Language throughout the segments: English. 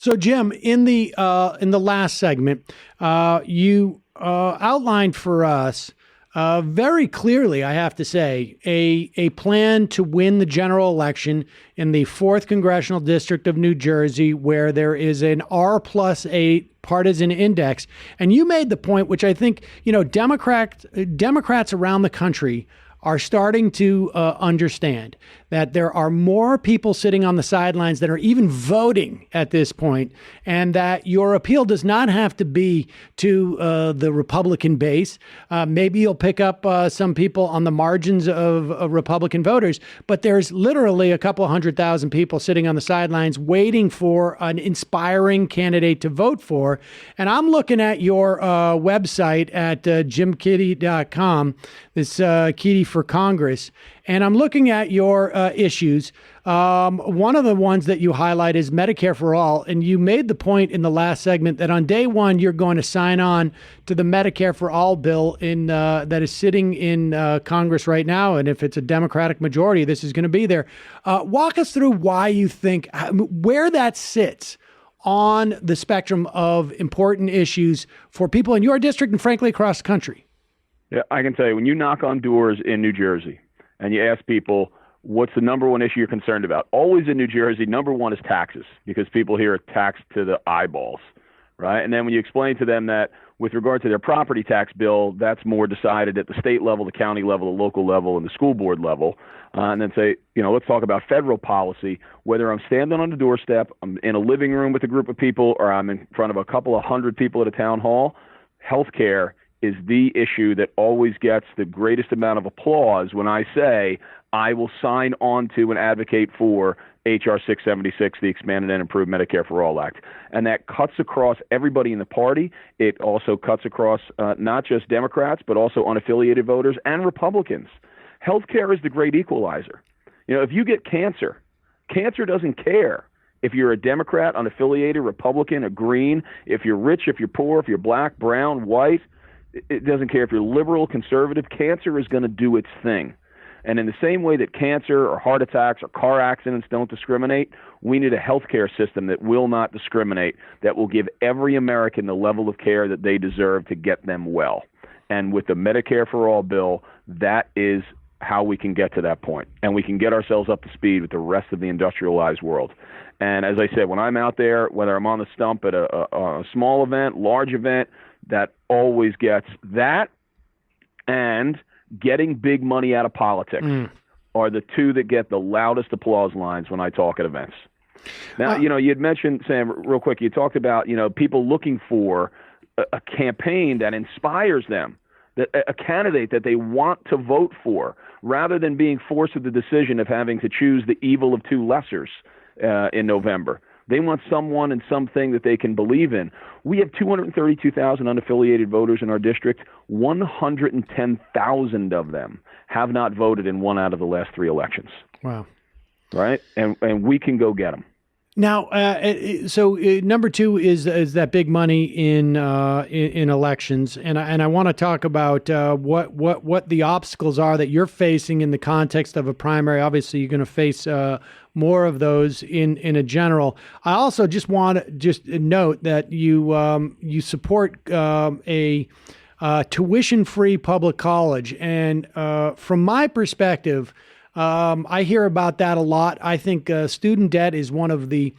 So, Jim, in the last segment, you outlined for us very clearly, I have to say, a plan to win the general election in the 4th Congressional District of New Jersey, where there is an R+8 partisan index. And you made the point, which I think, Democrats around the country are starting to understand that there are more people sitting on the sidelines that are even voting at this point, and that your appeal does not have to be to the Republican base. Maybe you'll pick up some people on the margins of Republican voters, but there's literally a couple 100,000 people sitting on the sidelines waiting for an inspiring candidate to vote for. And I'm looking at your website at jimkeady.com, this Keady for Congress, and I'm looking at your issues. One of the ones that you highlight is Medicare for All. And you made the point in the last segment that on day one, you're going to sign on to the Medicare for All bill that is sitting in Congress right now. And if it's a Democratic majority, this is going to be there. Walk us through why you think, where that sits on the spectrum of important issues for people in your district and frankly across the country. Yeah, I can tell you, when you knock on doors in New Jersey and you ask people, what's the number one issue you're concerned about? Always in New Jersey, number one is taxes, because people here are taxed to the eyeballs, right? And then when you explain to them that with regard to their property tax bill, that's more decided at the state level, the county level, the local level, and the school board level, and then say, let's talk about federal policy, whether I'm standing on the doorstep, I'm in a living room with a group of people, or I'm in front of a couple of hundred people at a town hall, healthcare is the issue that always gets the greatest amount of applause when I say I will sign on to and advocate for H.R. 676, the Expanded and Improved Medicare for All Act. And that cuts across everybody in the party. It also cuts across not just Democrats, but also unaffiliated voters and Republicans. Healthcare is the great equalizer. If you get cancer, cancer doesn't care if you're a Democrat, unaffiliated, Republican, a Green, if you're rich, if you're poor, if you're black, brown, white. It doesn't care if you're liberal, conservative. Cancer is going to do its thing. And in the same way that cancer or heart attacks or car accidents don't discriminate, we need a healthcare system that will not discriminate, that will give every American the level of care that they deserve to get them well. And with the Medicare for All bill, that is how we can get to that point. And we can get ourselves up to speed with the rest of the industrialized world. And as I said, when I'm out there, whether I'm on the stump at a small event, large event, that always gets that and getting big money out of politics are the two that get the loudest applause lines when I talk at events. Now, you had mentioned, Sam, real quick, you talked about, people looking for a campaign that inspires them, that a candidate that they want to vote for, rather than being forced with the decision of having to choose the evil of two lessers in November. They want someone and something that they can believe in. We have 232,000 unaffiliated voters in our district. 110,000 of them have not voted in one out of the last 3 elections. Wow. Right? And we can go get them. Now, so number 2 is that big money in elections, and I want to talk about what the obstacles are that you're facing in the context of a primary. Obviously, you're going to face more of those in a general. I also just want to note that you support a tuition-free public college, and from my perspective, I hear about that a lot. I think student debt is one of the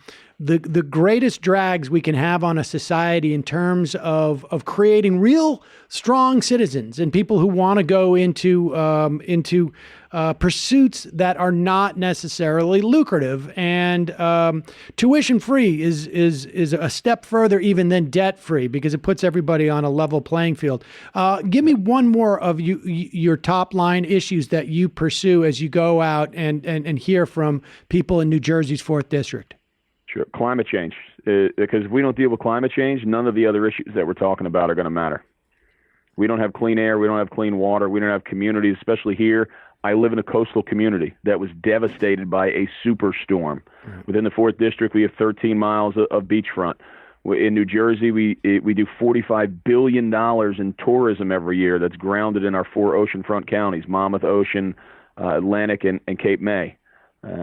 greatest drags we can have on a society in terms of creating real strong citizens and people who want to go into pursuits that are not necessarily lucrative. And tuition free is a step further even than debt free, because it puts everybody on a level playing field. Give me one more of your top line issues that you pursue as you go out and hear from people in New Jersey's 4th District. Sure. Climate change. Because if we don't deal with climate change, none of the other issues that we're talking about are going to matter. We don't have clean air. We don't have clean water. We don't have communities, especially here. I live in a coastal community that was devastated by a superstorm. Within the 4th District, we have 13 miles of beachfront. In New Jersey, we do $45 billion in tourism every year that's grounded in our 4 oceanfront counties, Monmouth, Ocean, Atlantic, and Cape May.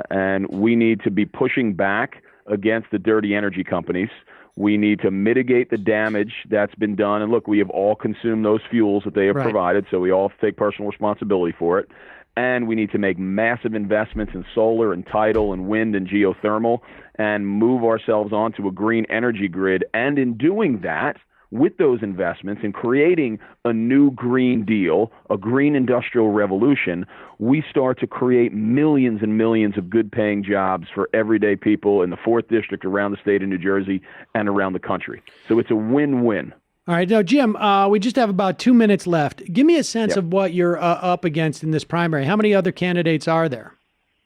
And we need to be pushing back against the dirty energy companies. We need to mitigate the damage that's been done. And look, we have all consumed those fuels that they have provided, so we all take personal responsibility for it. And we need to make massive investments in solar and tidal and wind and geothermal and move ourselves onto a green energy grid. And in doing that, with those investments and creating a new Green Deal, a green industrial revolution, we start to create millions and millions of good-paying jobs for everyday people in the 4th District, around the state of New Jersey, and around the country. So it's a win-win. All right. Now, Jim, we just have about 2 minutes left. Give me a sense of what you're up against in this primary. How many other candidates are there?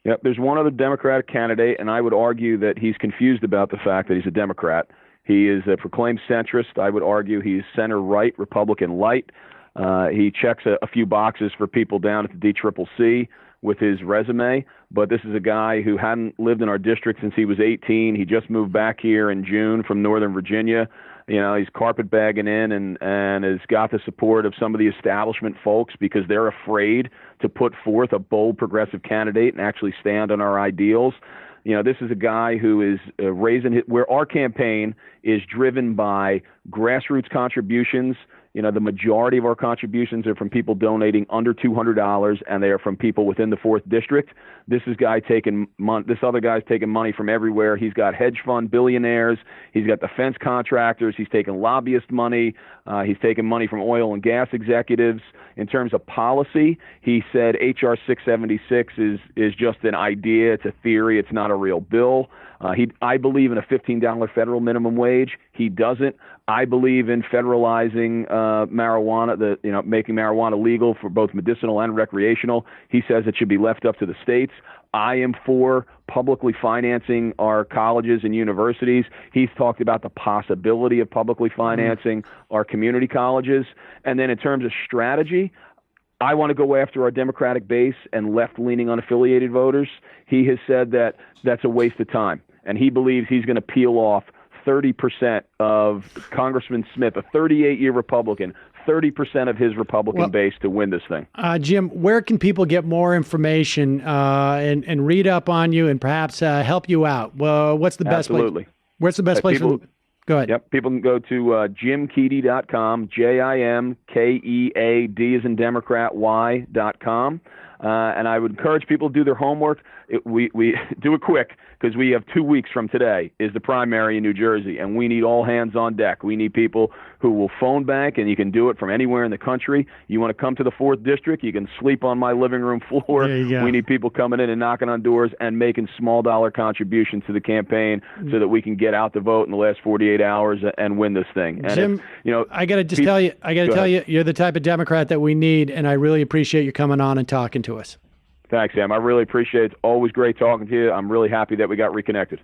Yep, there's one other Democratic candidate, and I would argue that he's confused about the fact that he's a Democrat. He is a proclaimed centrist. I would argue he's center-right, Republican light. He checks a few boxes for people down at the DCCC with his resume, but this is a guy who hadn't lived in our district since he was 18. He just moved back here in June from Northern Virginia. You know, he's carpetbagging in and has got the support of some of the establishment folks because they're afraid to put forth a bold progressive candidate and actually stand on our ideals. You know, this is a guy who is where our campaign is driven by grassroots contributions. You know, the majority of our contributions are from people donating under $200, and they are from people within the 4th District. This other guy's taking money from everywhere. He's got hedge fund billionaires. He's got defense contractors. He's taking lobbyist money. He's taking money from oil and gas executives. In terms of policy, he said H.R. 676 is just an idea. It's a theory. It's not a real bill. I believe in a $15 federal minimum wage. He doesn't. I believe in federalizing marijuana, making marijuana legal for both medicinal and recreational. He says it should be left up to the states. I am for publicly financing our colleges and universities. He's talked about the possibility of publicly financing our community colleges. And then in terms of strategy, I want to go after our Democratic base and left-leaning unaffiliated voters. He has said that that's a waste of time, and he believes he's going to peel off 30% of Congressman Smith, a 38-year Republican, 30% of his Republican base to win this thing. Jim, where can people get more information and read up on you and perhaps help you out? Well, what's the best place? Where's the best place? Go ahead. Yep. People can go to jimkeady.com, JIMKEAD as in Democrat, Y.com. And I would encourage people to do their homework. We do it quick because we have 2 weeks from today is the primary in New Jersey, and we need all hands on deck. We need people who will phone bank, and you can do it from anywhere in the country. You want to come to the 4th District, you can sleep on my living room floor. We need people coming in and knocking on doors and making small dollar contributions to the campaign so that we can get out the vote in the last 48 hours and win this thing. And Jim, I got to just tell you, you're the type of Democrat that we need, and I really appreciate you coming on and talking to us. Thanks, Sam. I really appreciate it. It's always great talking to you. I'm really happy that we got reconnected.